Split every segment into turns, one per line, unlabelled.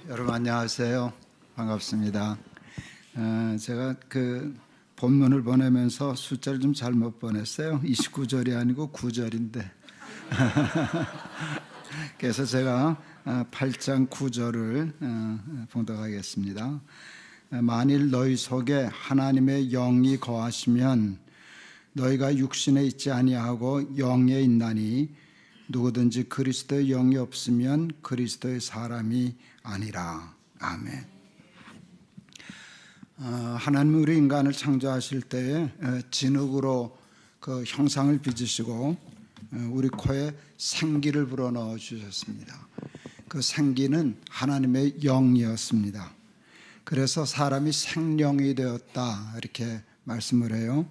여러분 안녕하세요. 반갑습니다. 제가 본문을 보내면서 숫자를 좀 잘못 보냈어요. 29절이 아니고 9절인데 그래서 제가 8장 9절을 봉독하겠습니다. 만일 너희 속에 하나님의 영이 거하시면 너희가 육신에 있지 아니하고 영에 있나니 누구든지 그리스도의 영이 없으면 그리스도의 사람이 아니라. 아멘. 하나님은 우리 인간을 창조하실 때에 진흙으로 그 형상을 빚으시고 우리 코에 생기를 불어넣어 주셨습니다. 그 생기는 하나님의 영이었습니다. 그래서 사람이 생령이 되었다 이렇게 말씀을 해요.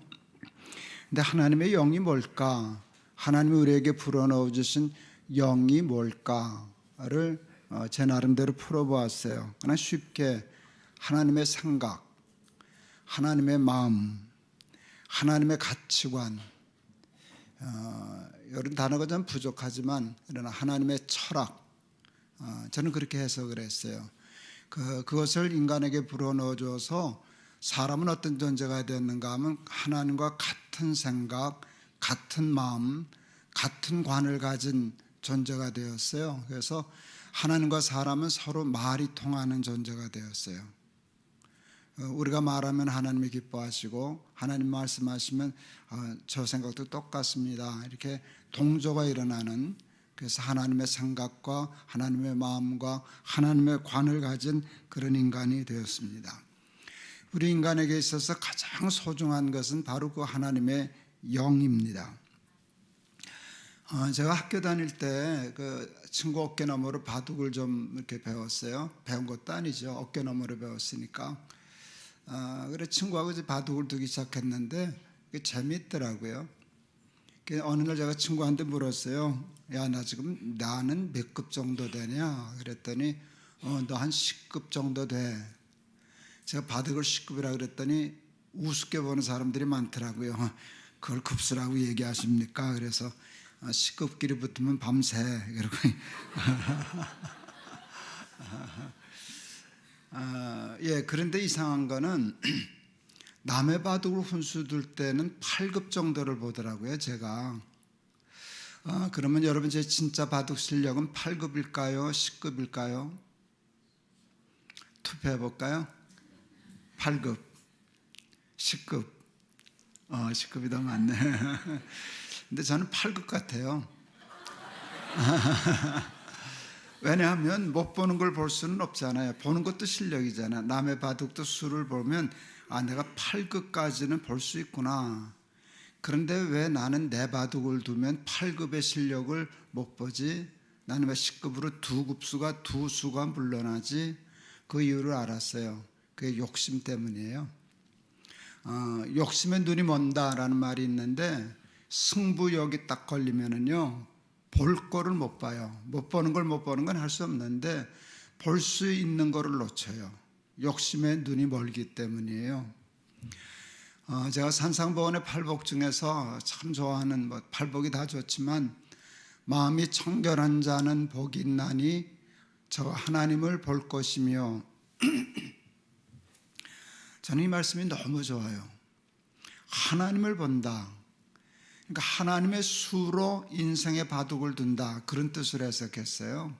근데 하나님의 영이 뭘까? 하나님이 우리에게 불어넣어 주신 영이 뭘까를 제 나름대로 풀어보았어요. 그러나 쉽게 하나님의 생각, 하나님의 마음, 하나님의 가치관, 이런 단어가 좀 부족하지만 그러나 하나님의 철학, 저는 그렇게 해석을 했어요. 그것을 인간에게 불어넣어 줘서 사람은 어떤 존재가 되었는가 하면 하나님과 같은 생각, 같은 마음, 같은 관을 가진 존재가 되었어요. 그래서 하나님과 사람은 서로 말이 통하는 존재가 되었어요. 우리가 말하면 하나님이 기뻐하시고 하나님 말씀하시면 저 생각도 똑같습니다. 이렇게 동조가 일어나는, 그래서 하나님의 생각과 하나님의 마음과 하나님의 관을 가진 그런 인간이 되었습니다. 우리 인간에게 있어서 가장 소중한 것은 바로 그 하나님의 영입니다. 제가 학교 다닐 때 그 친구 어깨너머로 바둑을 좀 이렇게 배웠어요. 배운 것도 아니죠. 어깨너머로 배웠으니까. 그래 친구하고 이제 바둑을 두기 시작했는데 그게 재미있더라고요. 어느 날 제가 친구한테 물었어요. 야, 나는 몇 급 정도 되냐? 그랬더니 너 한 10급 정도 돼. 제가 바둑을 10급이라 그랬더니 우습게 보는 사람들이 많더라고요. 그걸 급수라고 얘기하십니까? 그래서 10급끼리 붙으면 밤새 그러고 그런데 이상한 거는 남의 바둑을 훈수 둘 때는 8급 정도를 보더라고요. 제가 그러면 여러분 제 진짜 바둑 실력은 8급일까요? 10급일까요? 투표해 볼까요? 8급, 10급. 10급이 더 많네. 근데 저는 8급 같아요. 왜냐하면 못 보는 걸 볼 수는 없잖아요. 보는 것도 실력이잖아요. 남의 바둑도 수를 보면 내가 8급까지는 볼 수 있구나. 그런데 왜 나는 내 바둑을 두면 8급의 실력을 못 보지? 나는 왜 10급으로 두 수가 물러나지? 그 이유를 알았어요. 그게 욕심 때문이에요. 욕심에 눈이 먼다라는 말이 있는데 승부욕이 딱 걸리면은요 볼 거를 못 봐요. 못 보는 걸 못 보는 건 할 수 없는데 볼 수 있는 거를 놓쳐요. 욕심에 눈이 멀기 때문이에요. 제가 산상보원의 팔복 중에서 참 좋아하는 팔복이 다 좋지만 마음이 청결한 자는 복이 있나니 저 하나님을 볼 것이며 저는 이 말씀이 너무 좋아요. 하나님을 본다. 그러니까 하나님의 수로 인생의 바둑을 둔다. 그런 뜻으로 해석했어요.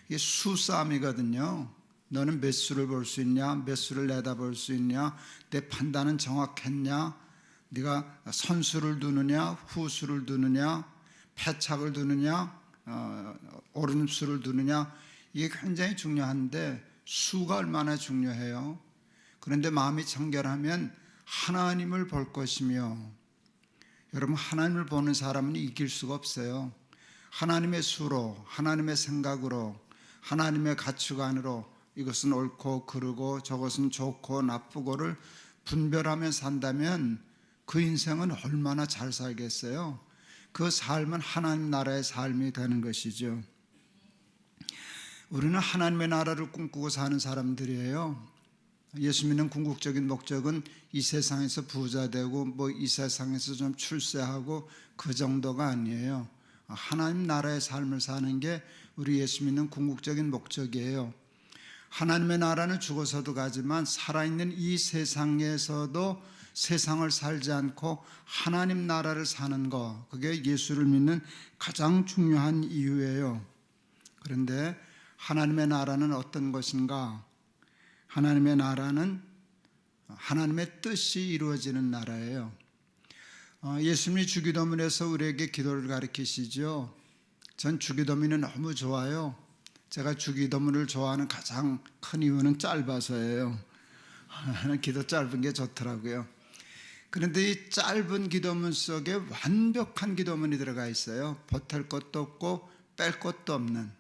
이게 수싸움이거든요. 너는 몇 수를 볼 수 있냐? 몇 수를 내다볼 수 있냐? 내 판단은 정확했냐? 네가 선수를 두느냐? 후수를 두느냐? 패착을 두느냐? 오른수를 두느냐? 이게 굉장히 중요한데 수가 얼마나 중요해요. 그런데 마음이 청결하면 하나님을 볼 것이며, 여러분 하나님을 보는 사람은 이길 수가 없어요. 하나님의 수로, 하나님의 생각으로, 하나님의 가치관으로 이것은 옳고 그르고 저것은 좋고 나쁘고를 분별하며 산다면 그 인생은 얼마나 잘 살겠어요. 그 삶은 하나님 나라의 삶이 되는 것이죠. 우리는 하나님의 나라를 꿈꾸고 사는 사람들이에요. 예수 믿는 궁극적인 목적은 이 세상에서 부자 되고 이 세상에서 좀 출세하고 그 정도가 아니에요. 하나님 나라의 삶을 사는 게 우리 예수 믿는 궁극적인 목적이에요. 하나님의 나라는 죽어서도 가지만 살아있는 이 세상에서도 세상을 살지 않고 하나님 나라를 사는 것, 그게 예수를 믿는 가장 중요한 이유예요. 그런데 하나님의 나라는 어떤 것인가? 하나님의 나라는 하나님의 뜻이 이루어지는 나라예요. 예수님이 주기도문에서 우리에게 기도를 가르치시죠. 전 주기도문이 너무 좋아요. 제가 주기도문을 좋아하는 가장 큰 이유는 짧아서예요. 기도 짧은 게 좋더라고요. 그런데 이 짧은 기도문 속에 완벽한 기도문이 들어가 있어요. 보탤 것도 없고 뺄 것도 없는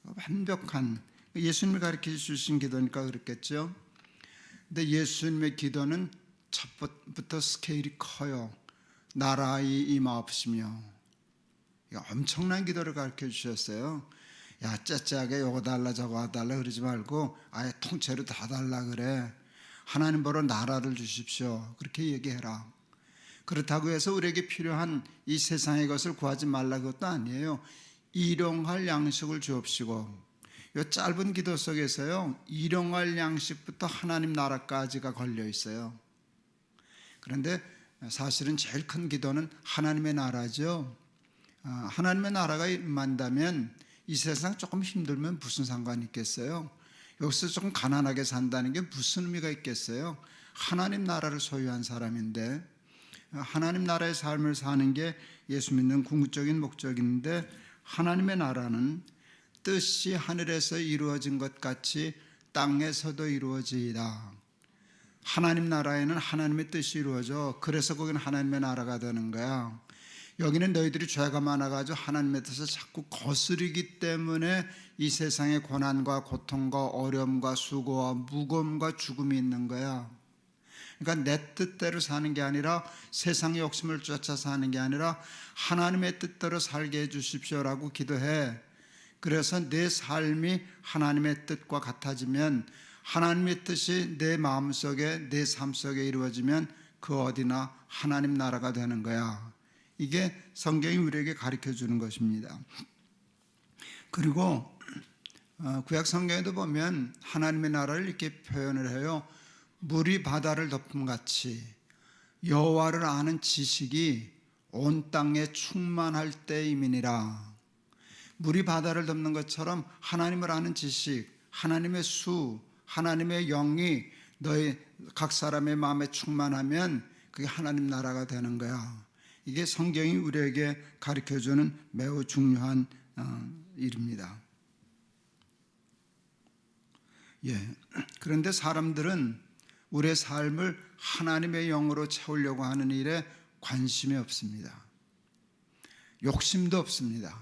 완벽한, 예수님이 가르쳐 주신 기도니까 그렇겠죠. 근데 예수님의 기도는 첫부터 스케일이 커요. 나라의 임하옵시며, 엄청난 기도를 가르쳐 주셨어요. 야, 째째하게 요거 달라 저거 달라 그러지 말고 아예 통째로 다 달라 그래. 하나님 보러 나라를 주십시오. 그렇게 얘기해라. 그렇다고 해서 우리에게 필요한 이 세상의 것을 구하지 말라 그것도 아니에요. 일용할 양식을 주옵시고, 이 짧은 기도 속에서요, 일용할 양식부터 하나님 나라까지가 걸려 있어요. 그런데 사실은 제일 큰 기도는 하나님의 나라죠. 하나님의 나라가 임한다면 이 세상 조금 힘들면 무슨 상관이 있겠어요? 여기서 조금 가난하게 산다는 게 무슨 의미가 있겠어요? 하나님 나라를 소유한 사람인데, 하나님 나라의 삶을 사는 게 예수 믿는 궁극적인 목적인데, 하나님의 나라는 뜻이 하늘에서 이루어진 것 같이 땅에서도 이루어지이다. 하나님 나라에는 하나님의 뜻이 이루어져. 그래서 거기는 하나님의 나라가 되는 거야. 여기는 너희들이 죄가 많아가지고 하나님의 뜻을 자꾸 거스르기 때문에 이 세상에 고난과 고통과 어려움과 수고와 무거움과 죽음이 있는 거야. 그러니까 내 뜻대로 사는 게 아니라 세상의 욕심을 쫓아 사는 게 아니라 하나님의 뜻대로 살게 해주십시오라고 기도해. 그래서 내 삶이 하나님의 뜻과 같아지면, 하나님의 뜻이 내 마음속에 내 삶 속에 이루어지면 그 어디나 하나님 나라가 되는 거야. 이게 성경이 우리에게 가르쳐주는 것입니다. 그리고 구약 성경에도 보면 하나님의 나라를 이렇게 표현을 해요. 물이 바다를 덮음같이 여호와를 아는 지식이 온 땅에 충만할 때임이니라. 물이 바다를 덮는 것처럼 하나님을 아는 지식, 하나님의 수, 하나님의 영이 너희 각 사람의 마음에 충만하면 그게 하나님 나라가 되는 거야. 이게 성경이 우리에게 가르쳐주는 매우 중요한 일입니다. 그런데 사람들은 우리의 삶을 하나님의 영으로 채우려고 하는 일에 관심이 없습니다. 욕심도 없습니다.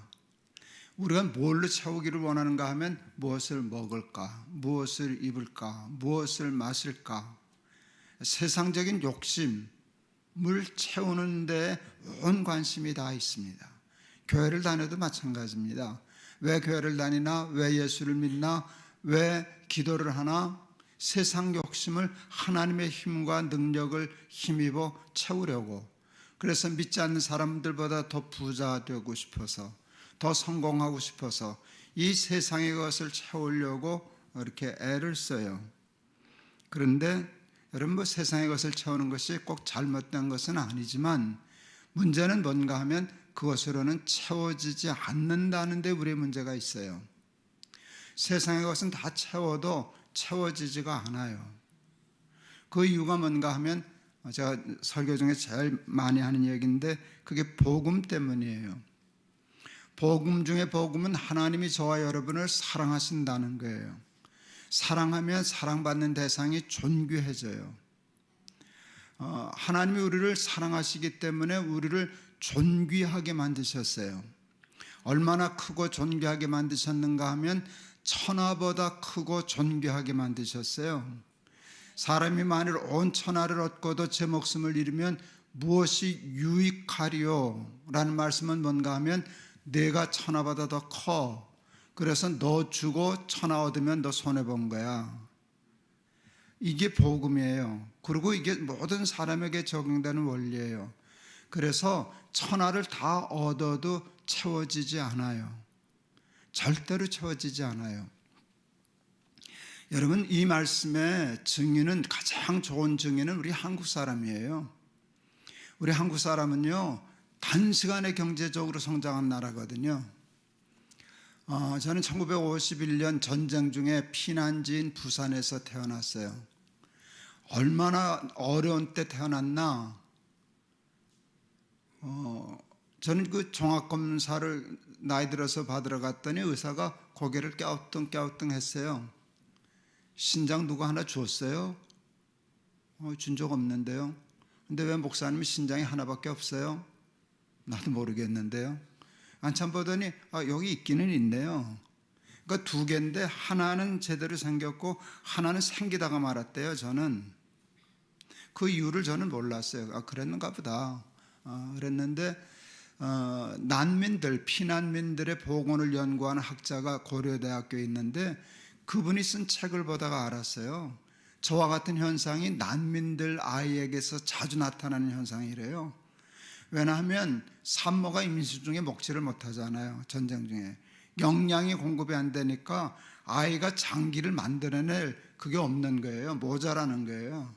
우리가 뭘로 채우기를 원하는가 하면 무엇을 먹을까, 무엇을 입을까, 무엇을 마실까, 세상적인 욕심을 채우는 데 온 관심이 다 있습니다. 교회를 다녀도 마찬가지입니다. 왜 교회를 다니나, 왜 예수를 믿나, 왜 기도를 하나? 세상 욕심을 하나님의 힘과 능력을 힘입어 채우려고. 그래서 믿지 않는 사람들보다 더 부자 되고 싶어서, 더 성공하고 싶어서 이 세상의 것을 채우려고 이렇게 애를 써요. 그런데 여러분, 세상의 것을 채우는 것이 꼭 잘못된 것은 아니지만, 문제는 뭔가 하면 그것으로는 채워지지 않는다는 데 우리의 문제가 있어요. 세상의 것은 다 채워도 채워지지가 않아요. 그 이유가 뭔가 하면, 제가 설교 중에 제일 많이 하는 얘기인데 그게 복음 때문이에요. 복음 중에 복음은 하나님이 저와 여러분을 사랑하신다는 거예요. 사랑하면 사랑받는 대상이 존귀해져요. 하나님이 우리를 사랑하시기 때문에 우리를 존귀하게 만드셨어요. 얼마나 크고 존귀하게 만드셨는가 하면 천하보다 크고 존귀하게 만드셨어요. 사람이 만일 온 천하를 얻고도 제 목숨을 잃으면 무엇이 유익하리요? 라는 말씀은 뭔가 하면 내가 천하보다 더 커. 그래서 너 주고 천하 얻으면 너 손해본 거야. 이게 복음이에요. 그리고 이게 모든 사람에게 적용되는 원리예요. 그래서 천하를 다 얻어도 채워지지 않아요. 절대로 채워지지 않아요. 여러분, 이 말씀의 증인은, 가장 좋은 증인은 우리 한국 사람이에요. 우리 한국 사람은요, 단시간에 경제적으로 성장한 나라거든요. 저는 1951년 전쟁 중에 피난지인 부산에서 태어났어요. 얼마나 어려운 때 태어났나. 저는 그 종합검사를 나이 들어서 받으러 갔더니 의사가 고개를 깨우뚱 했어요. 신장 누구 하나 줬어요? 준 적 없는데요. 근데 왜 목사님이 신장이 하나밖에 없어요? 나도 모르겠는데요. 한참 보더니 여기 있기는 있네요. 그러니까 두 개인데 하나는 제대로 생겼고 하나는 생기다가 말았대요. 저는 그 이유를 저는 몰랐어요. 그랬는가 보다. 그랬는데 난민들, 피난민들의 보건을 연구하는 학자가 고려대학교에 있는데 그분이 쓴 책을 보다가 알았어요. 저와 같은 현상이 난민들 아이에게서 자주 나타나는 현상이래요. 왜냐하면 산모가 임신 중에 먹지를 못하잖아요. 전쟁 중에 영양이 공급이 안 되니까 아이가 장기를 만들어낼 그게 없는 거예요. 모자라는 거예요.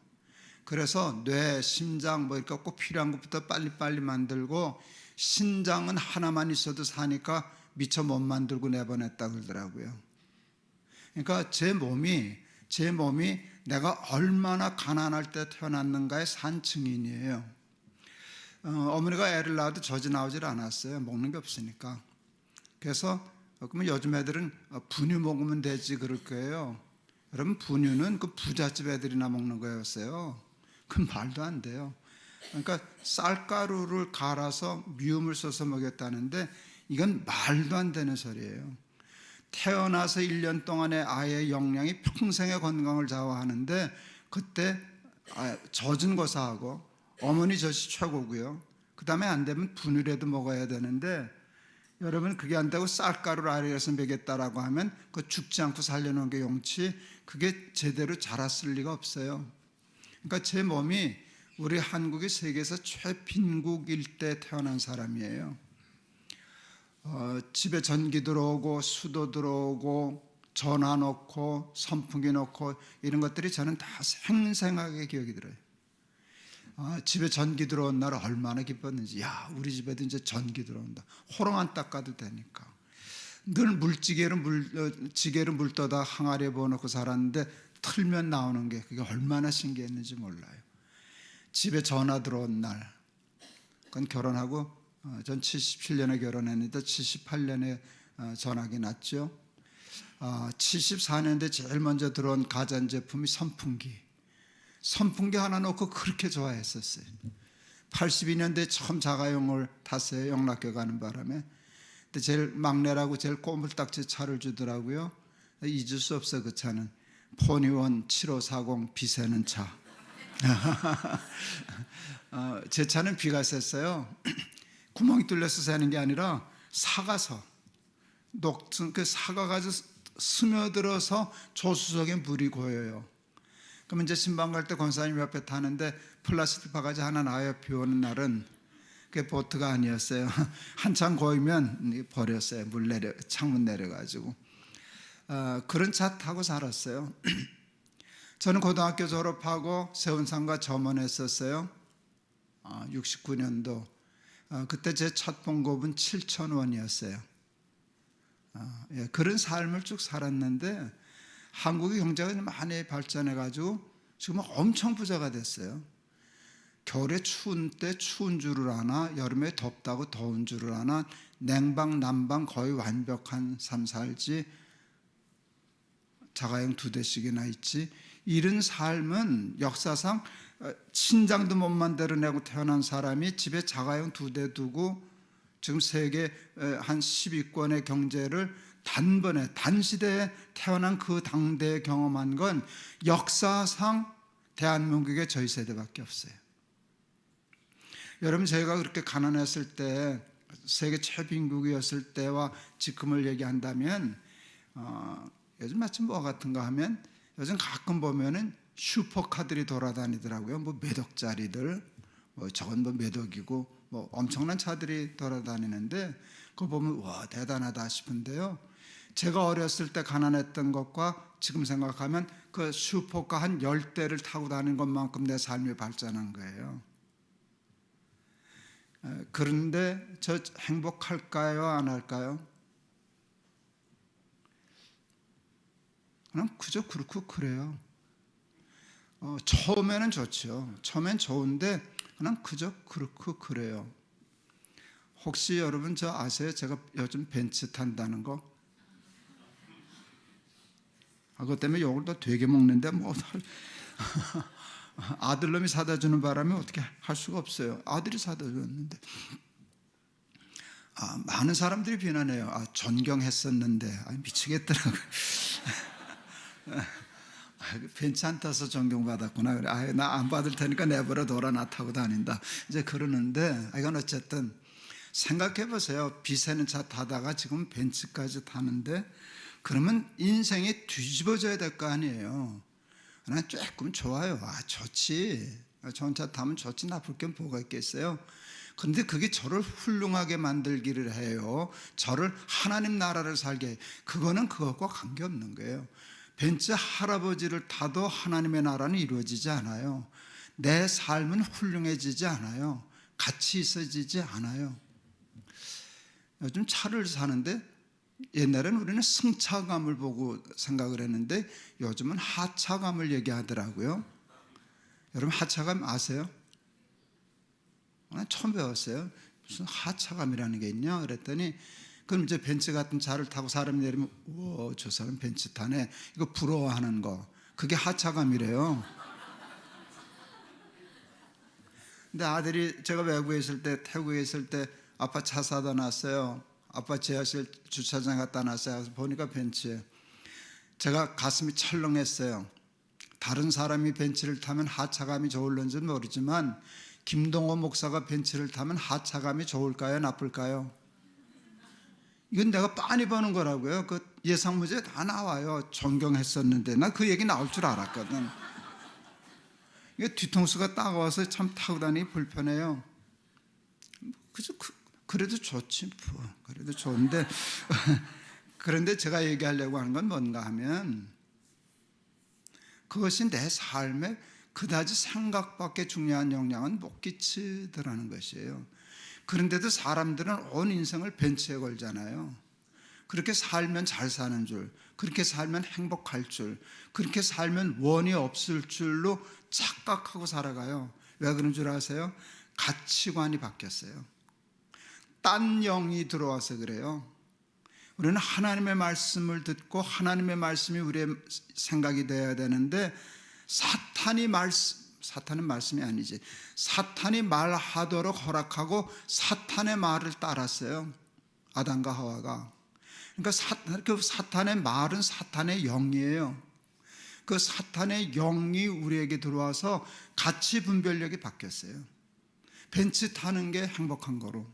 그래서 뇌, 심장 뭐 이렇게 꼭 필요한 것부터 빨리빨리 만들고, 신장은 하나만 있어도 사니까 미처 못 만들고 내보냈다 그러더라고요. 그러니까 제 몸이 내가 얼마나 가난할 때 태어났는가의 산 증인이에요. 어머니가 애를 낳아도 젖이 나오질 않았어요. 먹는 게 없으니까. 그래서 그러면 요즘 애들은 분유 먹으면 되지 그럴 거예요. 여러분, 분유는 그 부잣집 애들이나 먹는 거였어요. 그건 말도 안 돼요. 그러니까 쌀가루를 갈아서 미음을 써서 먹였다는데 이건 말도 안 되는 소리예요. 태어나서 1년 동안의 아이의 영양이 평생의 건강을 좌우하는데, 그때 젖은 거 사고 어머니 젖이 최고고요. 그 다음에 안 되면 분유라도 먹어야 되는데, 여러분, 그게 안 되고 쌀가루를 아래에서 먹였다라고 하면 그 죽지 않고 살려놓은 게 용치, 그게 제대로 자랐을 리가 없어요. 그러니까 제 몸이 우리 한국이 세계에서 최빈국일 때 태어난 사람이에요. 집에 전기 들어오고 수도 들어오고 전화 놓고 선풍기 놓고 이런 것들이 저는 다 생생하게 기억이 들어요. 집에 전기 들어온 날 얼마나 기뻤는지. 우리 집에도 이제 전기 들어온다. 호롱 안 닦아도 되니까. 늘 지게로 물 떠다 항아리에 부어놓고 살았는데 틀면 나오는 게 그게 얼마나 신기했는지 몰라요. 집에 전화 들어온 날, 그건 결혼하고 전 77년에 결혼했는데 78년에 전화기 났죠. 74년대 제일 먼저 들어온 가전제품이 선풍기 하나 놓고 그렇게 좋아했었어요. 82년대에 처음 자가용을 탔어요. 영락교 가는 바람에. 근데 제일 막내라고 제일 꼬물딱지 차를 주더라고요. 잊을 수 없어. 그 차는 포니원 7540 비 새는 차. 제 차는 비가 샜어요. 구멍이 뚫려서 새는 게 아니라 사가서 녹슨 그 사가가 스며들어서 조수석에 물이 고여요. 그러면 이제 신방 갈 때 권사님 옆에 타는데 플라스틱 바가지 하나 나와요. 비 오는 날은. 그게 보트가 아니었어요. 한참 고이면 버렸어요. 창문 내려가지고. 그런 차 타고 살았어요. 저는 고등학교 졸업하고 세운상가 점원했었어요. 69년도. 그때 제 첫 봉급은 7,000원이었어요. 그런 삶을 쭉 살았는데 한국의 경제가 많이 발전해가지고 지금 엄청 부자가 됐어요. 겨울에 추운 때 추운 줄을 아나, 여름에 덥다고 더운 줄을 아나, 냉방 난방 거의 완벽한 삶 살지, 자가용 2대씩이나 있지. 이런 삶은 역사상 신장도 못 만들어내고 태어난 사람이 집에 자가용 2대 두고 지금 세계 한 10위권의 경제를 단번에 단시대에 태어난 그 당대에 경험한 건 역사상 대한민국의 저희 세대밖에 없어요. 여러분, 저희가 그렇게 가난했을 때, 세계 최빈국이었을 때와 지금을 얘기한다면 요즘 마침 뭐 같은가 하면 요즘 가끔 보면은 슈퍼카들이 돌아다니더라고요. 뭐 몇 억짜리들, 뭐 저건 뭐 몇 억이고 뭐 엄청난 차들이 돌아다니는데 그거 보면 와 대단하다 싶은데요. 제가 어렸을 때 가난했던 것과 지금 생각하면 그 슈퍼카 한 10대를 타고 다니는 것만큼 내 삶이 발전한 거예요. 그런데 저 행복할까요? 안 할까요? 그냥 그저 그렇고 그래요. 처음에는 좋죠. 처음엔 좋은데 그냥 그저 그렇고 그래요. 혹시 여러분 저 아세요? 제가 요즘 벤츠 탄다는 거? 그것 때문에 욕을 또 되게 먹는데 뭐 아들놈이 사다 주는 바람에 어떻게 할 수가 없어요. 아들이 사다 줬는데 많은 사람들이 비난해요. 존경했었는데 미치겠더라고요. 벤츠 안 타서 존경받았구나. 그래. 나 안 받을 테니까 내버려 둬라. 나 타고 다닌다. 이제 그러는데 이건 어쨌든 생각해 보세요. 비세는 차 타다가 지금 벤츠까지 타는데 그러면 인생이 뒤집어져야 될 거 아니에요. 그냥 조금 좋아요. 좋지. 좋은 차 타면 좋지. 나쁠 게 뭐가 있겠어요. 그런데 그게 저를 훌륭하게 만들기를 해요. 저를 하나님 나라를 살게 해요. 그거는 그것과 관계없는 거예요. 벤츠 할아버지를 타도 하나님의 나라는 이루어지지 않아요. 내 삶은 훌륭해지지 않아요. 가치 있어지지 않아요. 요즘 차를 사는데 옛날에는 우리는 승차감을 보고 생각을 했는데 요즘은 하차감을 얘기하더라고요. 여러분 하차감 아세요? 처음 배웠어요. 무슨 하차감이라는 게 있냐 그랬더니 그럼 이제 벤츠 같은 차를 타고 사람이 내리면 우와 저 사람 벤츠 타네 이거 부러워하는 거 그게 하차감이래요. 근데 아들이 제가 외국에 있을 때 태국에 있을 때 아빠 차 사다 놨어요. 아빠 지하실 주차장 갖다 놨어요. 그래서 보니까 벤츠에 제가 가슴이 철렁했어요. 다른 사람이 벤츠를 타면 하차감이 좋을런지 모르지만 김동호 목사가 벤츠를 타면 하차감이 좋을까요? 나쁠까요? 이건 내가 빤히 보는 거라고요. 그 예상 문제 다 나와요. 존경했었는데 나 그 얘기 나올 줄 알았거든. 이게 뒤통수가 따가워서 참 타고 다니기 불편해요. 그저 그래도 좋지 뭐. 그래도 좋은데 그런데 제가 얘기하려고 하는 건 뭔가 하면 그것이 내 삶에 그다지 생각밖에 중요한 영향은 못 끼치더라는 것이에요. 그런데도 사람들은 온 인생을 벤츠에 걸잖아요. 그렇게 살면 잘 사는 줄, 그렇게 살면 행복할 줄, 그렇게 살면 원이 없을 줄로 착각하고 살아가요. 왜 그런 줄 아세요? 가치관이 바뀌었어요. 딴 영이 들어와서 그래요. 우리는 하나님의 말씀을 듣고 하나님의 말씀이 우리의 생각이 되어야 되는데 사탄은 말씀이 아니지. 사탄이 말하도록 허락하고 사탄의 말을 따랐어요. 아담과 하와가. 그러니까 그 사탄의 말은 사탄의 영이에요. 그 사탄의 영이 우리에게 들어와서 가치 분별력이 바뀌었어요. 벤츠 타는 게 행복한 거로.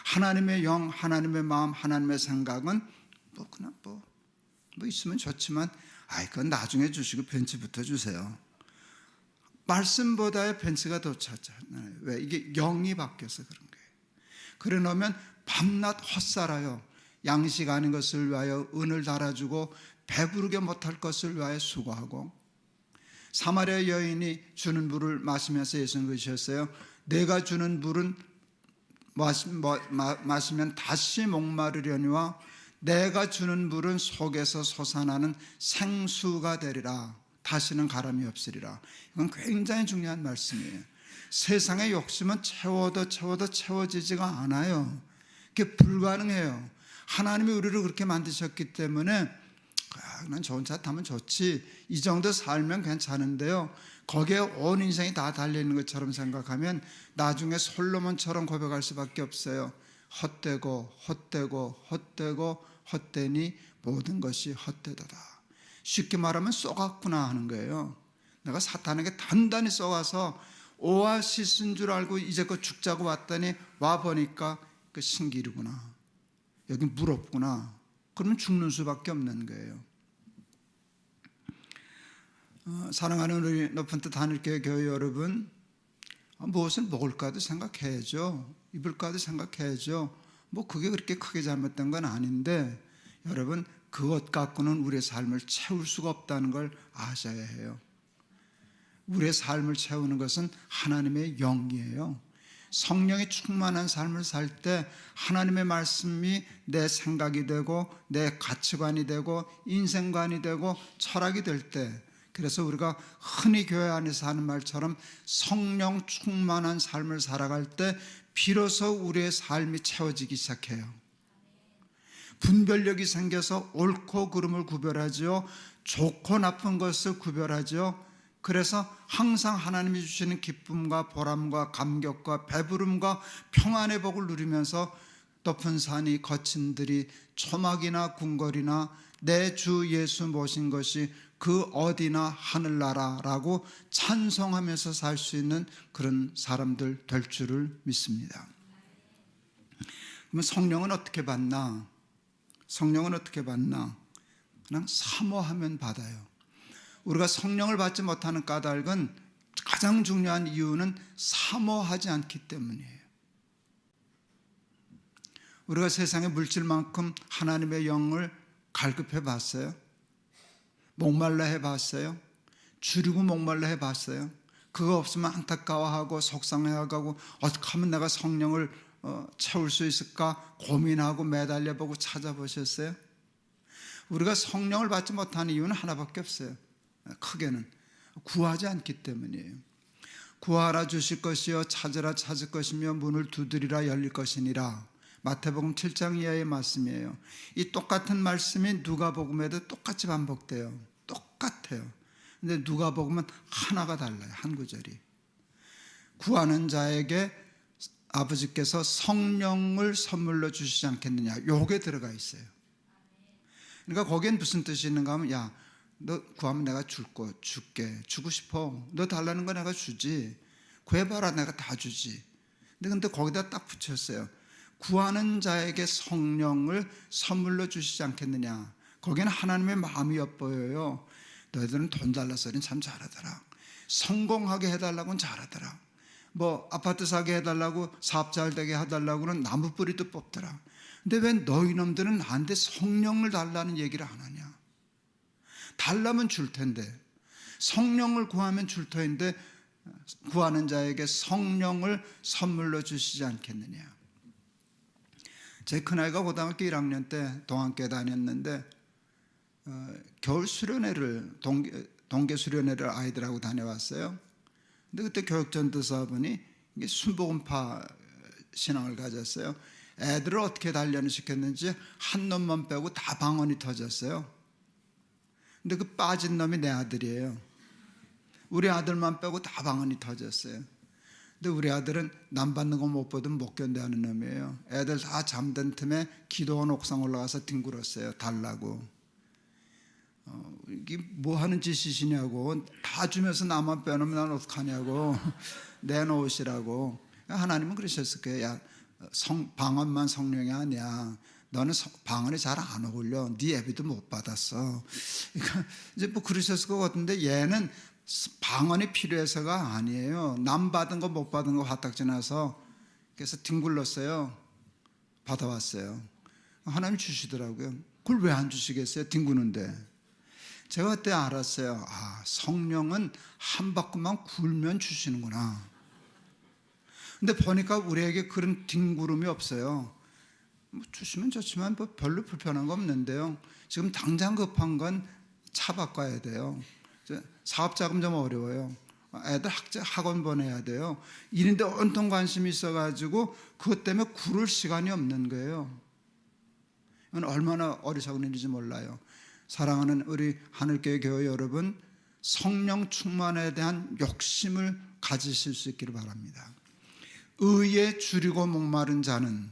하나님의 영, 하나님의 마음, 하나님의 생각은 그냥 있으면 좋지만 그건 나중에 주시고 벤츠부터 주세요. 말씀보다의 벤츠가 더 좋잖아요. 왜? 이게 영이 바뀌어서 그런 거예요. 그래 놓으면 밤낮 헛살아요. 양식 아닌 것을 위하여 은을 달아주고 배부르게 못할 것을 위하여 수고하고 사마리아 여인이 주는 물을 마시면서 예수님 그러셨어요. 내가 주는 물은 마시면 다시 목마르려니와 내가 주는 물은 속에서 솟아나는 생수가 되리라. 다시는 가람이 없으리라. 이건 굉장히 중요한 말씀이에요. 세상의 욕심은 채워도 채워지지가 않아요. 그게 불가능해요. 하나님이 우리를 그렇게 만드셨기 때문에 난 좋은 차 타면 좋지 이 정도 살면 괜찮은데요, 거기에 온 인생이 다 달려있는 것처럼 생각하면 나중에 솔로몬처럼 고백할 수밖에 없어요. 헛되니 모든 것이 헛되도다. 쉽게 말하면 쏘갔구나 하는 거예요. 내가 사탄에게 단단히 쏘가서 오아시스인 줄 알고 이제껏 죽자고 왔더니 와보니까 그 신기루구나, 여기 물 없구나. 그러면 죽는 수밖에 없는 거예요. 사랑하는 우리 높은 뜻 하늘교회 교회 여러분, 무엇을 먹을까도 생각해야죠. 입을까도 생각해야죠. 그게 그렇게 크게 잘못된 건 아닌데 여러분, 그것 갖고는 우리의 삶을 채울 수가 없다는 걸 아셔야 해요. 우리의 삶을 채우는 것은 하나님의 영이에요. 성령이 충만한 삶을 살 때 하나님의 말씀이 내 생각이 되고 내 가치관이 되고 인생관이 되고 철학이 될 때, 그래서 우리가 흔히 교회 안에서 하는 말처럼 성령 충만한 삶을 살아갈 때 비로소 우리의 삶이 채워지기 시작해요. 분별력이 생겨서 옳고 그름을 구별하죠. 좋고 나쁜 것을 구별하죠. 그래서 항상 하나님이 주시는 기쁨과 보람과 감격과 배부름과 평안의 복을 누리면서 높은 산이 거친 들이 초막이나 궁궐이나 내 주 예수 모신 것이 그 어디나 하늘나라라고 찬송하면서 살 수 있는 그런 사람들 될 줄을 믿습니다. 그러면 성령은 어떻게 받나? 성령은 어떻게 받나? 그냥 사모하면 받아요. 우리가 성령을 받지 못하는 까닭은, 가장 중요한 이유는 사모하지 않기 때문이에요. 우리가 세상의 물질만큼 하나님의 영을 갈급해 봤어요? 목말라 해봤어요? 줄이고 목말라 해봤어요? 그거 없으면 안타까워하고 속상해하고 어떻게 하면 내가 성령을 채울 수 있을까 고민하고 매달려보고 찾아보셨어요? 우리가 성령을 받지 못하는 이유는 하나밖에 없어요. 크게는 구하지 않기 때문이에요. 구하라 주실 것이요 찾으라 찾을 것이며 문을 두드리라 열릴 것이니라. 마태복음 7장 이하의 말씀이에요. 이 똑같은 말씀이 누가복음에도 똑같이 반복돼요. 똑같아요. 근데 누가복음은 하나가 달라요. 한 구절이. 구하는 자에게 아버지께서 성령을 선물로 주시지 않겠느냐, 요게 들어가 있어요. 그러니까 거기엔 무슨 뜻이 있는가 하면, 야, 너 구하면 내가 줄게. 주고 싶어. 너 달라는 거 내가 주지. 구해봐라, 내가 다 주지. 근데 거기다 딱 붙였어요. 구하는 자에게 성령을 선물로 주시지 않겠느냐. 거기는 하나님의 마음이 엿보여요. 너희들은 돈 달라 소리는 참 잘하더라. 성공하게 해달라고는 잘하더라. 뭐 아파트 사게 해달라고, 사업 잘 되게 해달라고는 나무 뿌리도 뽑더라. 근데 왜 너희 놈들은 나한테 성령을 달라는 얘기를 안 하냐. 달라면 줄 텐데, 성령을 구하면 줄 터인데 구하는 자에게 성령을 선물로 주시지 않겠느냐. 제 큰아이가 고등학교 1학년 때 동안교회 다녔는데 겨울 수련회를 동계 수련회를 아이들하고 다녀왔어요. 근데 그때 교육전도사분이 순복음파 신앙을 가졌어요. 애들을 어떻게 단련시켰는지 한 놈만 빼고 다 방언이 터졌어요. 근데 그 빠진 놈이 내 아들이에요. 우리 아들만 빼고 다 방언이 터졌어요. 근데 우리 아들은 남 받는 거 못 보든 못 견뎌하는 놈이에요. 애들 다 잠든 틈에 기도원 옥상 올라가서 뒹굴었어요. 달라고. 이게 뭐 하는 짓이시냐고. 다 주면서 나만 빼놓으면 난 어떡하냐고. 내놓으시라고. 하나님은 그러셨을 거예요. 야, 방언만 성령이 아니야. 너는 방언이 잘 안 어울려. 네 예비도 못 받았어. 그러니까 이제 뭐 그러셨을 것 같은데, 얘는 방언이 필요해서가 아니에요. 남 받은 거 못 받은 거 화딱지 나서 그래서 뒹굴렀어요. 받아왔어요. 하나님 주시더라고요. 그걸 왜 안 주시겠어요? 뒹구는데. 제가 그때 알았어요. 아, 성령은 한 바퀴만 굴면 주시는구나. 근데 보니까 우리에게 그런 뒹구름이 없어요. 뭐 주시면 좋지만 뭐 별로 불편한 거 없는데요. 지금 당장 급한 건 차 바꿔야 돼요. 사업자금 좀 어려워요. 애들 학원 보내야 돼요. 이런데 온통 관심이 있어가지고 그것 때문에 구를 시간이 없는 거예요. 이건 얼마나 어리석은 일인지 몰라요. 사랑하는 우리 하늘교회 교회 여러분, 성령 충만에 대한 욕심을 가지실 수 있기를 바랍니다. 의에 줄이고 목마른 자는,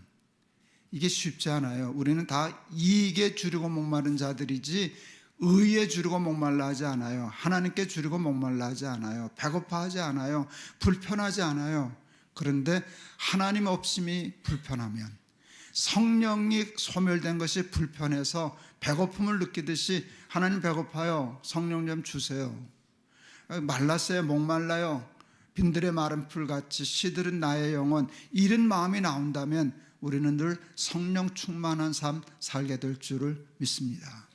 이게 쉽지 않아요. 우리는 다 이익에 줄이고 목마른 자들이지 의에 줄이고 목말라 하지 않아요. 하나님께 줄이고 목말라 하지 않아요. 배고파하지 않아요. 불편하지 않아요. 그런데 하나님 없음이 불편하면, 성령이 소멸된 것이 불편해서 배고픔을 느끼듯이, 하나님 배고파요, 성령 좀 주세요. 말랐어요, 목말라요, 빈들의 마른 풀같이 시들은 나의 영혼, 이런 마음이 나온다면 우리는 늘 성령 충만한 삶 살게 될 줄을 믿습니다.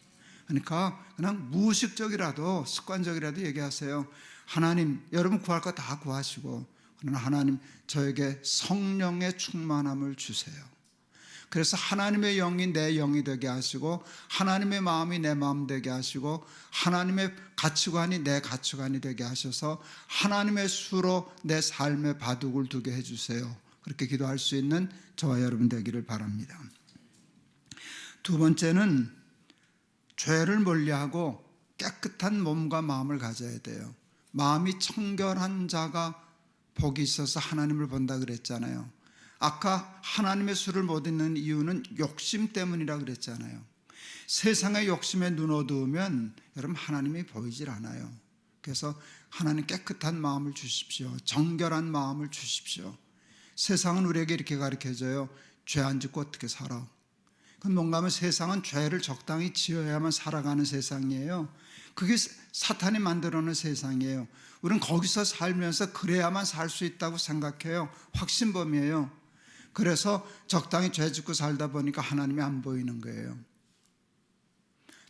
그러니까 그냥 무의식적이라도 습관적이라도 얘기하세요. 하나님, 여러분 구할 거 다 구하시고, 그러나 하나님 저에게 성령의 충만함을 주세요. 그래서 하나님의 영이 내 영이 되게 하시고, 하나님의 마음이 내 마음 되게 하시고, 하나님의 가치관이 내 가치관이 되게 하셔서 하나님의 수로 내 삶의 바둑을 두게 해주세요. 그렇게 기도할 수 있는 저와 여러분 되기를 바랍니다. 두 번째는 죄를 멀리하고 깨끗한 몸과 마음을 가져야 돼요. 마음이 청결한 자가 복이 있어서 하나님을 본다 그랬잖아요. 아까 하나님의 수를 못 잇는 이유는 욕심 때문이라 그랬잖아요. 세상의 욕심에 눈 어두우면 여러분 하나님이 보이질 않아요. 그래서 하나님 깨끗한 마음을 주십시오. 정결한 마음을 주십시오. 세상은 우리에게 이렇게 가르쳐줘요. 죄 안 짓고 어떻게 살아? 그건 뭔가 하면 세상은 죄를 적당히 지어야만 살아가는 세상이에요. 그게 사탄이 만들어놓은 세상이에요. 우리는 거기서 살면서 그래야만 살 수 있다고 생각해요. 확신범이에요. 그래서 적당히 죄 짓고 살다 보니까 하나님이 안 보이는 거예요.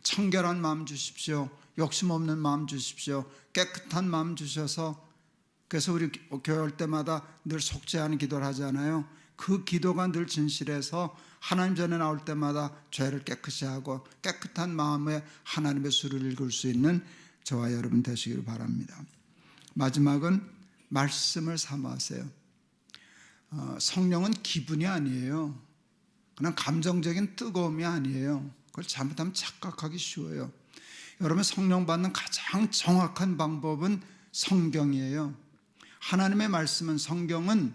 청결한 마음 주십시오. 욕심 없는 마음 주십시오. 깨끗한 마음 주셔서, 그래서 우리 교회 올 때마다 늘 속죄하는 기도를 하잖아요. 그 기도가 늘 진실해서 하나님 전에 나올 때마다 죄를 깨끗이 하고 깨끗한 마음에 하나님의 수를 읽을 수 있는 저와 여러분 되시기를 바랍니다. 마지막은 말씀을 사모하세요. 성령은 기분이 아니에요. 그냥 감정적인 뜨거움이 아니에요. 그걸 잘못하면 착각하기 쉬워요. 여러분, 성령 받는 가장 정확한 방법은 성경이에요. 하나님의 말씀은, 성경은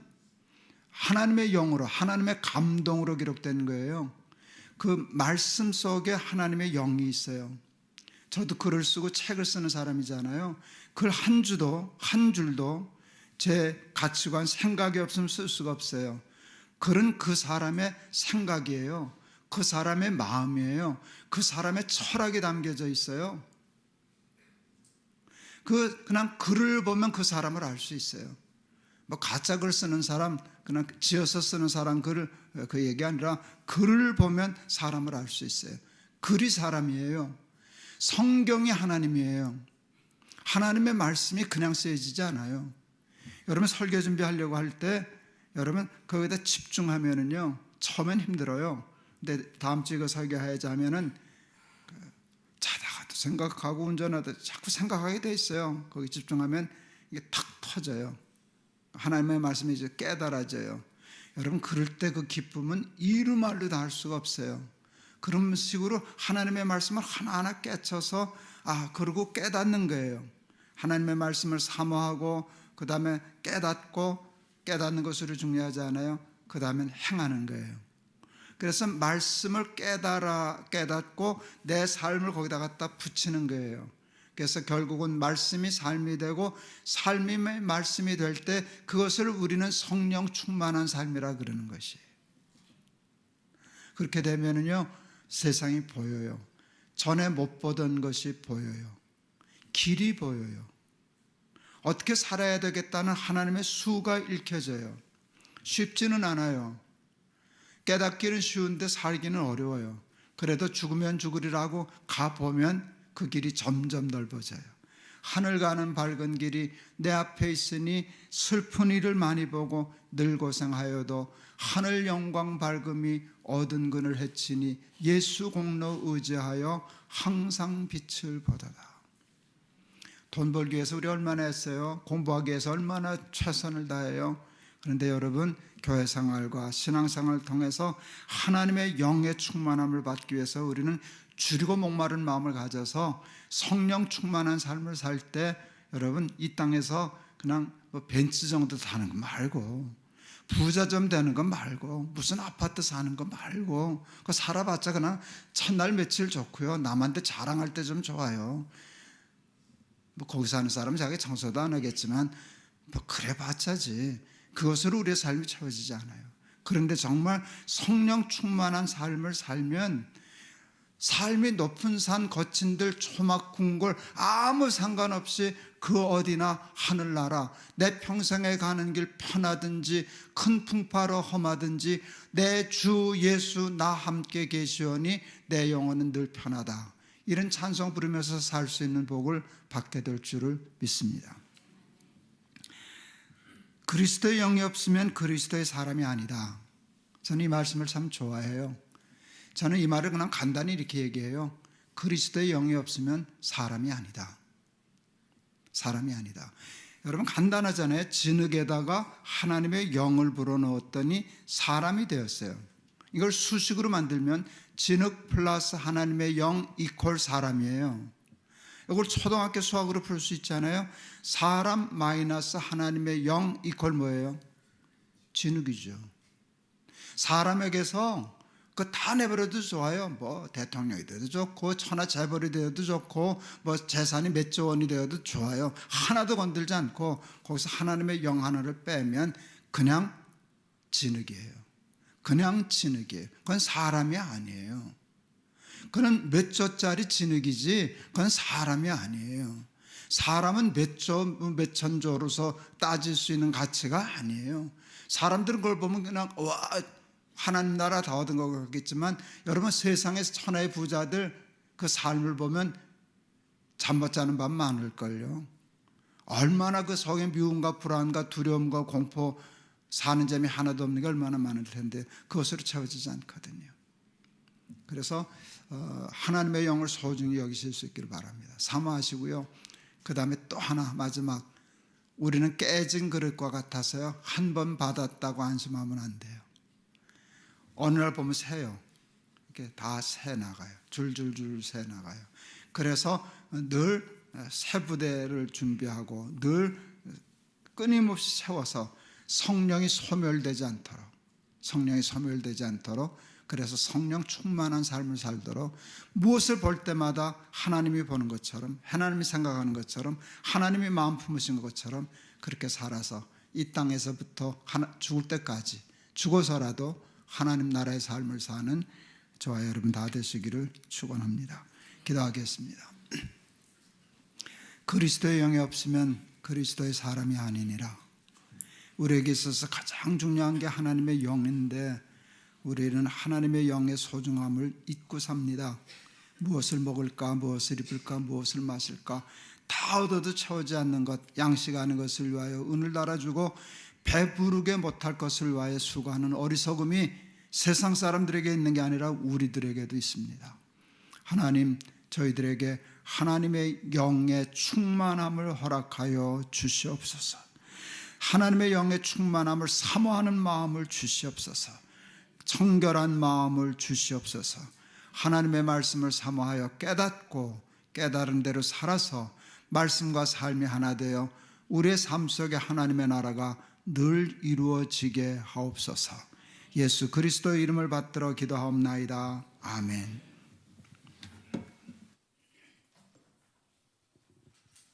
하나님의 영으로, 하나님의 감동으로 기록된 거예요. 그 말씀 속에 하나님의 영이 있어요. 저도 글을 쓰고 책을 쓰는 사람이잖아요. 글 한 줄도 제 가치관, 생각이 없으면 쓸 수가 없어요. 글은 그 사람의 생각이에요. 그 사람의 마음이에요. 그 사람의 철학이 담겨져 있어요. 그냥 글을 보면 그 사람을 알 수 있어요. 뭐 가짜 글 쓰는 사람, 그냥 지어서 쓰는 사람 글을 그 얘기 아니라 글을 보면 사람을 알 수 있어요. 글이 사람이에요. 성경이 하나님이에요. 하나님의 말씀이 그냥 쓰여지지 않아요. 여러분 설교 준비하려고 할 때 여러분 거기다 집중하면은요 처음엔 힘들어요. 근데 다음 주에 그 설교해야지 하면은 자다가도 생각하고 운전하다 자꾸 생각하게 돼 있어요. 거기 집중하면 이게 탁 터져요. 하나님의 말씀이 이제 깨달아져요. 여러분 그럴 때 그 기쁨은 이루 말로 다 할 수가 없어요. 그런 식으로 하나님의 말씀을 하나하나 깨쳐서 그러고 깨닫는 거예요. 하나님의 말씀을 사모하고 그 다음에 깨닫고, 깨닫는 것으로 중요하지 않아요. 그 다음엔 행하는 거예요. 그래서 말씀을 깨닫고 내 삶을 거기다 갖다 붙이는 거예요. 그래서 결국은 말씀이 삶이 되고 삶이 말씀이 될 때 그것을 우리는 성령 충만한 삶이라 그러는 것이에요. 그렇게 되면은요 세상이 보여요. 전에 못 보던 것이 보여요. 길이 보여요. 어떻게 살아야 되겠다는 하나님의 수가 읽혀져요. 쉽지는 않아요. 깨닫기는 쉬운데 살기는 어려워요. 그래도 죽으면 죽으리라고 가보면 그 길이 점점 넓어져요. 하늘 가는 밝은 길이 내 앞에 있으니 슬픈 일을 많이 보고 늘 고생하여도 하늘 영광 밝음이 얻은 그늘 해치니 예수 공로 의지하여 항상 빛을 보다다. 돈 벌기 위해서 우리 얼마나 했어요? 공부하기 위해서 얼마나 최선을 다해요? 그런데 여러분 교회 생활과 신앙생활을 통해서 하나님의 영의 충만함을 받기 위해서 우리는 줄이고 목마른 마음을 가져서 성령 충만한 삶을 살 때 여러분 이 땅에서 그냥 벤츠 정도 타는 거 말고 부자 좀 되는 거 말고 무슨 아파트 사는 거 말고 그거 살아봤자 그냥 첫날 며칠 좋고요. 남한테 자랑할 때 좀 좋아요. 뭐 거기 사는 사람은 자기 청소도 안 하겠지만 뭐 그래봤자지 그것으로 우리의 삶이 채워지지 않아요. 그런데 정말 성령 충만한 삶을 살면 삶이 높은 산 거친 들 초막 궁궐 아무 상관없이 그 어디나 하늘나라 내 평생에 가는 길 편하든지 큰 풍파로 험하든지 내 주 예수 나 함께 계시오니 내 영혼은 늘 편하다. 이런 찬송 부르면서 살 수 있는 복을 받게 될 줄을 믿습니다. 그리스도의 영이 없으면 그리스도의 사람이 아니다. 저는 이 말씀을 참 좋아해요. 저는 이 말을 그냥 간단히 이렇게 얘기해요. 그리스도의 영이 없으면 사람이 아니다. 사람이 아니다. 여러분 간단하잖아요. 진흙에다가 하나님의 영을 불어넣었더니 사람이 되었어요. 이걸 수식으로 만들면 진흙 플러스 하나님의 영 이퀄 사람이에요. 이걸 초등학교 수학으로 풀 수 있잖아요. 사람 마이너스 하나님의 영 이퀄 뭐예요? 진흙이죠. 사람에게서 그거 다 내버려도 좋아요. 뭐 대통령이 되어도 좋고 천하 재벌이 되어도 좋고 뭐 재산이 몇 조 원이 되어도 좋아요. 하나도 건들지 않고 거기서 하나님의 영 하나를 빼면 그냥 진흙이에요. 그냥 진흙이에요. 그건 사람이 아니에요. 그건 몇 조짜리 진흙이지 그건 사람이 아니에요. 사람은 몇 조, 몇 천조로서 따질 수 있는 가치가 아니에요. 사람들은 그걸 보면 그냥 와 하나님 나라 다 얻은 것 같겠지만 여러분 세상에서 천하의 부자들 그 삶을 보면 잠 못 자는 밤 많을걸요. 얼마나 그 속에 미움과 불안과 두려움과 공포 사는 점이 하나도 없는 게 얼마나 많을 텐데 그것으로 채워지지 않거든요. 그래서 하나님의 영을 소중히 여기실 수 있기를 바랍니다. 사모하시고요. 그 다음에 또 하나 마지막, 우리는 깨진 그릇과 같아서요 한 번 받았다고 안심하면 안 돼요. 어느 날 보면 새요. 이렇게 다 새 나가요. 줄줄줄 새 나가요. 그래서 늘 새 부대를 준비하고 늘 끊임없이 채워서 성령이 소멸되지 않도록 그래서 성령 충만한 삶을 살도록 무엇을 볼 때마다 하나님이 보는 것처럼 하나님이 생각하는 것처럼 하나님이 마음 품으신 것처럼 그렇게 살아서 이 땅에서부터 죽을 때까지 죽어서라도 하나님 나라의 삶을 사는 저와 여러분 다 되시기를 축원합니다. 기도하겠습니다. 그리스도의 영이 없으면 그리스도의 사람이 아니니라. 우리에게 있어서 가장 중요한 게 하나님의 영인데 우리는 하나님의 영의 소중함을 잊고 삽니다. 무엇을 먹을까, 무엇을 입을까, 무엇을 마실까 다 얻어도 채우지 않는 것, 양식하는 것을 위하여 은을 달아주고 배부르게 못할 것을 위하여 수고하는 어리석음이 세상 사람들에게 있는 게 아니라 우리들에게도 있습니다. 하나님, 저희들에게 하나님의 영의 충만함을 허락하여 주시옵소서. 하나님의 영의 충만함을 사모하는 마음을 주시옵소서. 청결한 마음을 주시옵소서. 하나님의 말씀을 사모하여 깨닫고 깨달은 대로 살아서 말씀과 삶이 하나 되어 우리의 삶 속에 하나님의 나라가 늘 이루어지게 하옵소서. 예수 그리스도의 이름을 받들어 기도하옵나이다. 아멘.